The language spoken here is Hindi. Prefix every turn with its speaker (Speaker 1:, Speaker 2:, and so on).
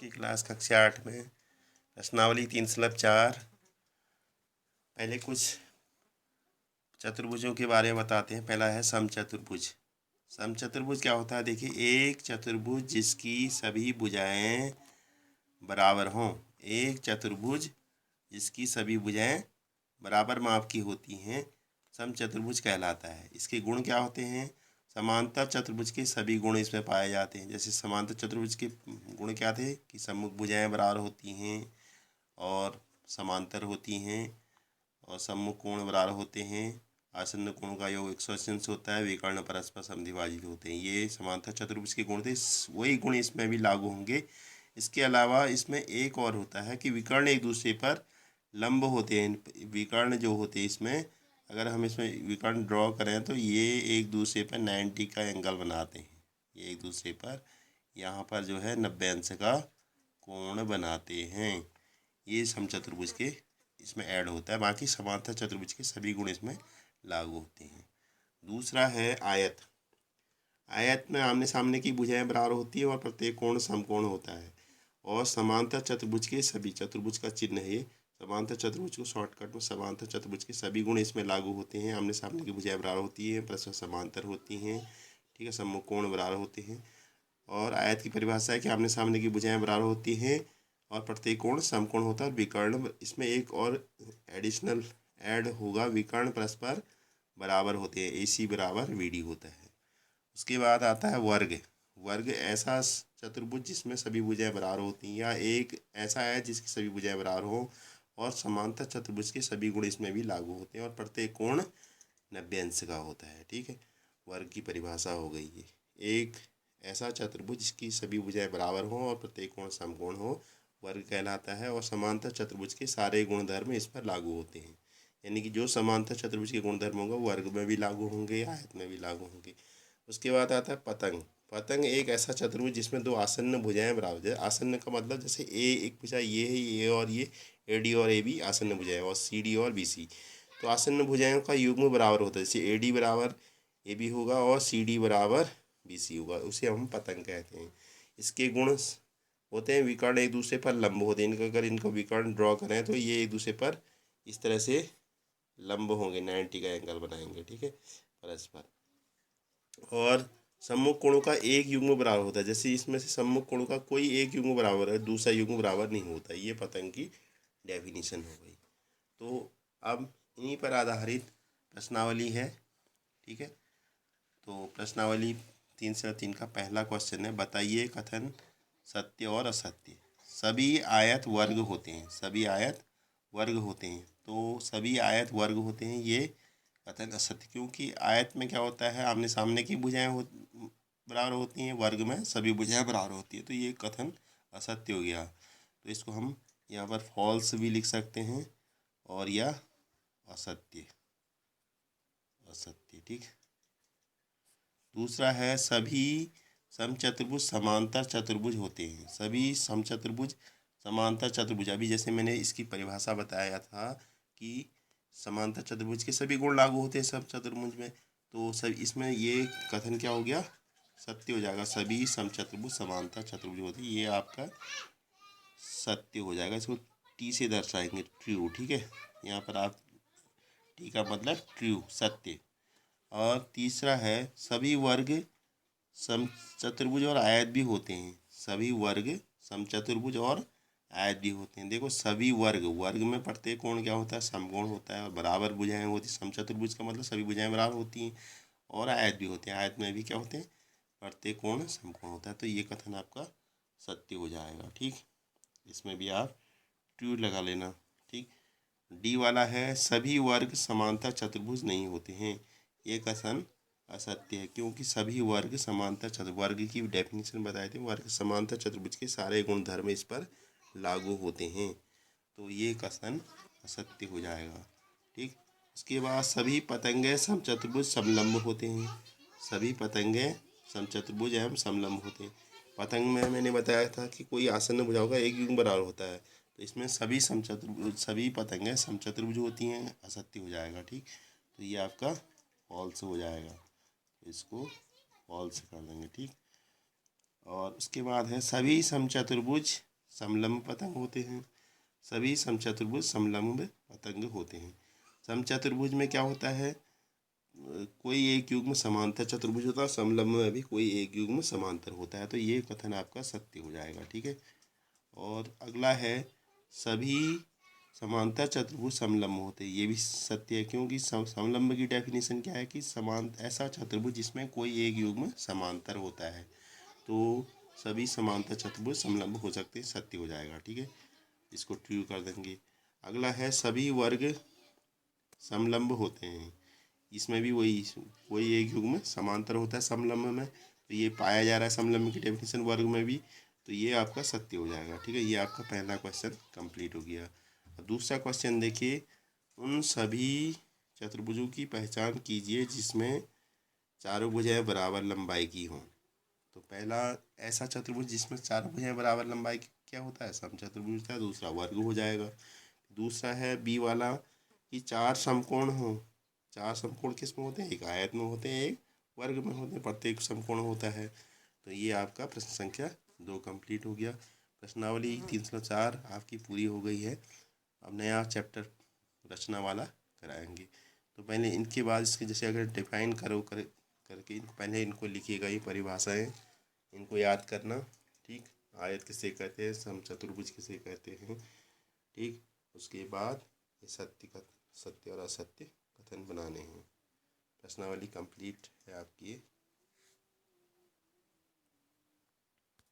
Speaker 1: की क्लास कक्षा 8 में प्रश्नावली 3/4। पहले कुछ चतुर्भुजों के बारे में बताते हैं। पहला है समचतुर्भुज। समचतुर्भुज क्या होता है? देखिए, एक चतुर्भुज जिसकी सभी भुजाएं बराबर हों। एक चतुर्भुज जिसकी सभी भुजाएं बराबर माप की होती हैं समचतुर्भुज कहलाता है। इसके गुण क्या होते हैं? समांतर चतुर्भुज के सभी गुण इसमें पाए जाते हैं। जैसे समांतर चतुर्भुज के गुण क्या थे कि सम्मुख भुजाएं बराबर होती हैं और समांतर होती हैं और सम्मुख कोण बराबर होते हैं। आसन्न कोण का योग 180 अंश होता है। विकर्ण परस्पर समद्विभाजित होते हैं। ये समांतर चतुर्भुज के गुण थे। वही गुण इसमें भी लागू होंगे। इसके अलावा इसमें एक और होता है कि विकर्ण एक दूसरे पर लंब होते हैं। विकर्ण जो होते हैं इसमें, अगर हम इसमें विकर्ण ड्रॉ करें तो ये एक दूसरे पर 90 का एंगल बनाते हैं। ये एक दूसरे पर यहाँ पर जो है 90 अंश का कोण बनाते हैं। ये समचतुर्भुज के इसमें ऐड होता है। बाकी समांतर चतुर्भुज के सभी गुण इसमें लागू होते हैं। दूसरा है आयत। आयत में आमने सामने की भुजाएं बराबर होती है और प्रत्येक कोण समकोण होता है। और समांतर चतुर्भुज के सभी, चतुर्भुज का चिन्ह है ये, समांतर चतुर्भुज को शॉर्टकट में समांतर चतुर्भुज के सभी गुण इसमें लागू होते हैं। आमने सामने की भुजाएं बराबर होती है, परस्पर समांतर होती हैं, ठीक है, सम्मुख कोण बराबर होते हैं। और आयत की परिभाषा है कि आमने सामने की भुजाएं बराबर होती हैं और प्रत्येक कोण समकोण होता है। और विकर्ण, इसमें एक और एडिशनल ऐड होगा, विकर्ण परस्पर बराबर होते हैं। AC बराबर BD होता है। उसके बाद आता है वर्ग। वर्ग ऐसा चतुर्भुज जिसमें सभी भुजाएं बराबर होती हैं, या एक ऐसा है जिसकी सभी भुजाएं बराबर हो और समांतर चतुर्भुज के सभी गुण इसमें भी लागू होते हैं और प्रत्येक कोण 90 अंश का होता है। ठीक है, वर्ग की परिभाषा हो गई है। एक ऐसा चतुर्भुज जिसकी सभी भुजाएं बराबर हों और प्रत्येक कोण समकोण हो, वर्ग कहलाता है। और समांतर चतुर्भुज के सारे गुणधर्म इस पर लागू होते हैं। यानी कि जो समांतर चतुर्भुज के गुणधर्म होंगे वर्ग में भी लागू होंगे, आयत में भी लागू होंगे। उसके बाद आता है पतंग। पतंग एक ऐसा चतुर्भुज जिसमें दो आसन्न भुजाएं बराबर है। आसन्न का मतलब जैसे एक भुजा ये है, ये और ये AD और AB आसन्न भुजाएं, और CD और BC, तो आसन्न भुजाओं का युग्म बराबर होता है। जैसे AD बराबर AB होगा और CD बराबर BC होगा, उसे हम पतंग कहते हैं। इसके गुण होते हैं विकर्ण एक दूसरे पर लंब होते हैं। इनका अगर इनको विकर्ण ड्रॉ करें तो ये एक दूसरे पर इस तरह से लंब होंगे, 90 का एंगल बनाएंगे, ठीक है, परस्पर। और सम्मुख कोणों का एक युग्म बराबर होता है। जैसे इसमें से सम्मुख कोणों का कोई एक युग्म बराबर है, दूसरा युग्म बराबर नहीं होता। ये पतंग की डेफिनेशन हो गई। तो अब इन्हीं पर आधारित प्रश्नावली है, ठीक है। तो प्रश्नावली 3/3 का पहला क्वेश्चन है, बताइए कथन सत्य और असत्य। सभी आयत वर्ग होते हैं। सभी आयत वर्ग होते हैं। तो सभी आयत वर्ग होते हैं, ये कथन असत्य। क्योंकि आयत में क्या होता है, आमने सामने की भुजाएं बराबर होती हैं, वर्ग में सभी भुजाएं बराबर होती है। तो ये कथन असत्य हो गया। तो इसको हम यहाँ पर फॉल्स भी लिख सकते हैं और यह असत्य, असत्य, ठीक। दूसरा है, सभी समचतुर्भुज समांतर चतुर्भुज होते हैं। सभी समचतुर्भुज समांतर चतुर्भुज, अभी जैसे मैंने इसकी परिभाषा बताया था कि समांतर चतुर्भुज के सभी गुण लागू होते हैं सब चतुर्भुज में। तो सब इसमें ये कथन क्या हो गया, सत्य हो जाएगा। सभी समचतुर्भुज समांतर चतुर्भुज होते हैं, ये आपका सत्य हो जाएगा। इसको T से दर्शाएंगे, ट्रू, ठीक है। यहाँ पर आप T का मतलब ट्रू, सत्य। और तीसरा है, सभी वर्ग समचतुर्भुज और आयत भी होते हैं। सभी वर्ग समचतुर्भुज और आयत भी होते हैं। देखो, सभी वर्ग, वर्ग में प्रत्येक कोण क्या होता है, समकोण होता है और बराबर भुजाएं होती हैं। समचतुर्भुज का मतलब सभी भुजाएं बराबर होती हैं और आयत भी होते हैं। आयत में भी क्या होते हैं, प्रत्येक कोण समकोण होता है। तो ये कथन आपका सत्य हो जाएगा, ठीक। इसमें भी आप ट्रू लगा लेना, ठीक। D वाला है, सभी वर्ग समांतर चतुर्भुज नहीं होते हैं। ये कथन असत्य है, क्योंकि सभी वर्ग समांतर चतुर्भुज, वर्ग की डेफिनेशन बताए थे, वर्ग समांतर चतुर्भुज के सारे गुणधर्म इस पर लागू होते हैं। तो ये कथन असत्य हो जाएगा, ठीक। उसके बाद, सभी पतंगे समचतुर्भुज समलंब होते हैं। सभी पतंगे समचतुर्भुज एवं समलंब होते हैं। पतंग में मैंने बताया था कि कोई आसन्न भुजाओं का एक युग्म बराबर होता है। तो इसमें सभी समचतुर्भुज, सभी पतंगें समचतुर्भुज होती हैं, असत्य हो जाएगा, ठीक। तो ये आपका फॉल्स हो जाएगा, इसको फॉल्स कर देंगे, ठीक। और उसके बाद है, सभी समचतुर्भुज समलंब पतंग होते हैं। सभी समचतुर्भुज समलंब पतंग होते हैं। समचतुर्भुज में क्या होता है, कोई एक युग्म समांतर चतुर्भुज होता है, समलंब में भी कोई एक युग्म समांतर होता है। तो ये कथन आपका सत्य हो जाएगा, ठीक है। और अगला है सभी समांतर चतुर्भुज समलंब होते हैं, ये भी सत्य है, क्योंकि समलंब की डेफिनेशन क्या है कि ऐसा चतुर्भुज जिसमें कोई एक युग्म समांतर होता है। तो सभी समांतर चतुर्भुज समलंब हो सकते हैं, सत्य हो जाएगा, ठीक है। इसको ट्रू कर देंगे। अगला है सभी वर्ग समलंब होते हैं, इसमें भी वही कोई एक युग्म समांतर होता है समलंब में, तो ये पाया जा रहा है समलंब की डेफिनेशन वर्ग में भी, तो ये आपका सत्य हो जाएगा, ठीक है। ये आपका पहला क्वेश्चन कंप्लीट हो गया। दूसरा क्वेश्चन देखिए, उन सभी चतुर्भुजों की पहचान कीजिए जिसमें चारों भुजाएं बराबर लंबाई की हों। तो पहला ऐसा चतुर्भुज जिसमें चारों भुजाएं बराबर लंबाई की क्या होता है, समचतुर्भुज था, दूसरा वर्ग हो जाएगा। दूसरा है बी वाला कि चार समकोण हो। चार समकोण किस में होते हैं, एक आयत में होते हैं, एक वर्ग में होते हैं, प्रत्येक समकोण होता है। तो ये आपका प्रश्न संख्या 2 कंप्लीट हो गया। प्रश्नावली 304 आपकी पूरी हो गई है। अब नया चैप्टर रचना वाला कराएंगे। तो पहले इनके बाद इसके जैसे अगर डिफाइन करके पहले इनको लिखिएगा, ये परिभाषाएं इनको याद करना, ठीक। आयत किसे कहते हैं, समचतुर्भुज किसे कहते हैं, ठीक। उसके बाद ये सत्य और असत्य कथन बनाने हैं। प्रश्नावली कंप्लीट है आपकी।